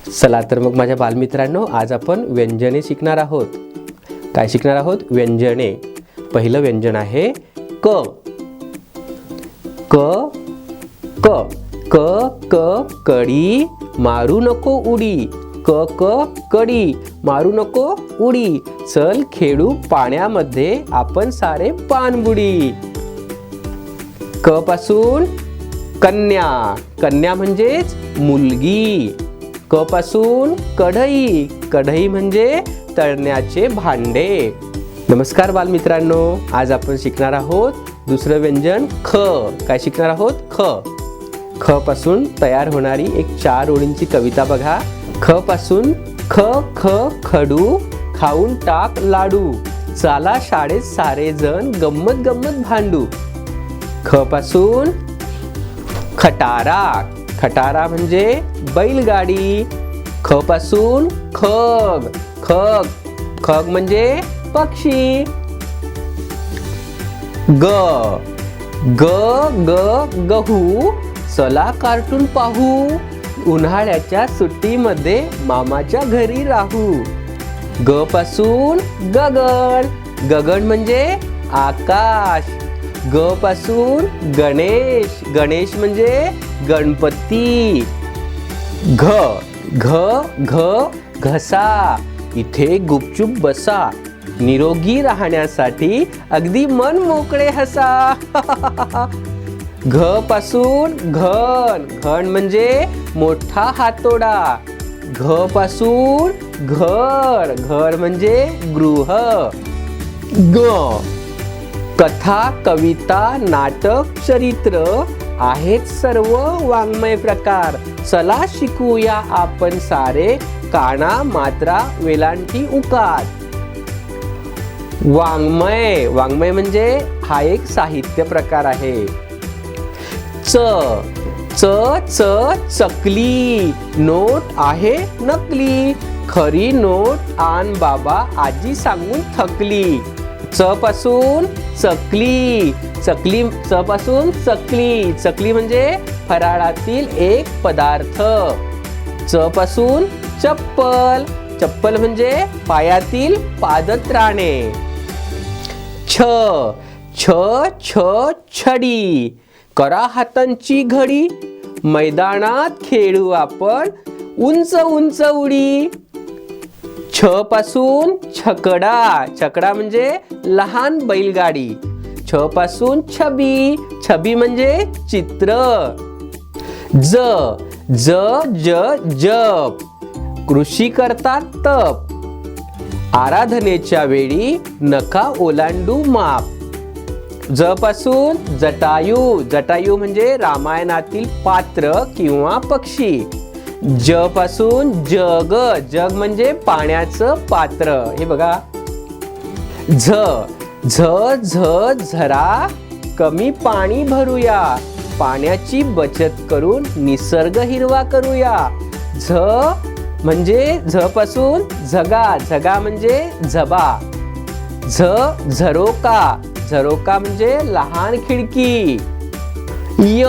चला तर मग माझ्या बालमित्रांनो, आज आपण व्यंजने शिकणार आहोत. काय शिकणार आहोत? व्यंजने. पहिलं व्यंजन आहे क. क क क क कडी मारू नको उडी. क क कडी मारू नको उडी. चल खेळू पाण्यामध्ये आपण सारे पाणबुडी. क पासून कन्या. कन्या म्हणजेच मुलगी. क पासून कढई. कढई म्हणजे तळण्याचे भांडे. नमस्कार बालमित्रांनो, आज आपण शिकणार आहोत दुसरं व्यंजन ख. काय शिकणार आहोत? ख. ख पासून तयार होणारी एक 4 ओळींची कविता बघा. ख पासून ख ख खडू खाऊन टाक लाडू. चला शाळेत सारे जण गंमत गंमत भांडू. ख पासून खटारा. खटारा म्हणजे बैलगाडी. ख पासून खग. खग खग म्हणजे पक्षी. ग ग ग गहू चला कार्टून पाहू. उन्हाळ्याच्या सुट्टीमध्ये मामाच्या घरी राहू. ग पासून गगन. गगन म्हणजे आकाश. ग पासून गणेश. गणेश म्हणजे गणपती. घ घ घ घसा इथे गुपचूप बसा. निरोगी राहण्यासाठी अगदी मन मोकळे हसा. घ पासून घन. घन म्हणजे मोठा हातोडा. घ पासून घर. घर म्हणजे गृह. ग कथा कविता नाटक चरित्र आहेत सर्व वाङ्मय प्रकार. चला शिकूया आपण सारे काना मात्रा वेलांटी उकार. वाङ्मय. वाङ्मय म्हणजे हा एक साहित्य प्रकार आहे. च च च चकली नोट आहे नकली. खरी नोट आण बाबा आजी सांगून थकली. च पासून चकली. चकली. च पासून चकली. चकली म्हणजे फराळातील एक पदार्थ. च पासून चप्पल. चप्पल म्हणजे पायातील पादत्राणे. छ छ छ छडी करा हातांची घडी. मैदानात खेळू आपण उंच उंच उडी. छ पासून छकडा. छकडा म्हणजे लहान बैलगाडी. छ पासून छबी. छबी म्हणजे चित्र. ज ज ज जप कृषी करतात तप. आराधनेच्या वेळी नका ओलांडू माप. ज पासून जटायू. जटायू म्हणजे रामायणातील पात्र किंवा पक्षी. ज पासून जग. जग म्हणजे पाण्याचं पात्र. हे बघा. झ झ झ झरा कमी पाणी भरूया. पाण्याची बचत करून निसर्ग हिरवा करूया. झ म्हणजे झ पासून झगा. झगा म्हणजे झबा. झ झरोका. झरोका म्हणजे लहान खिडकी. य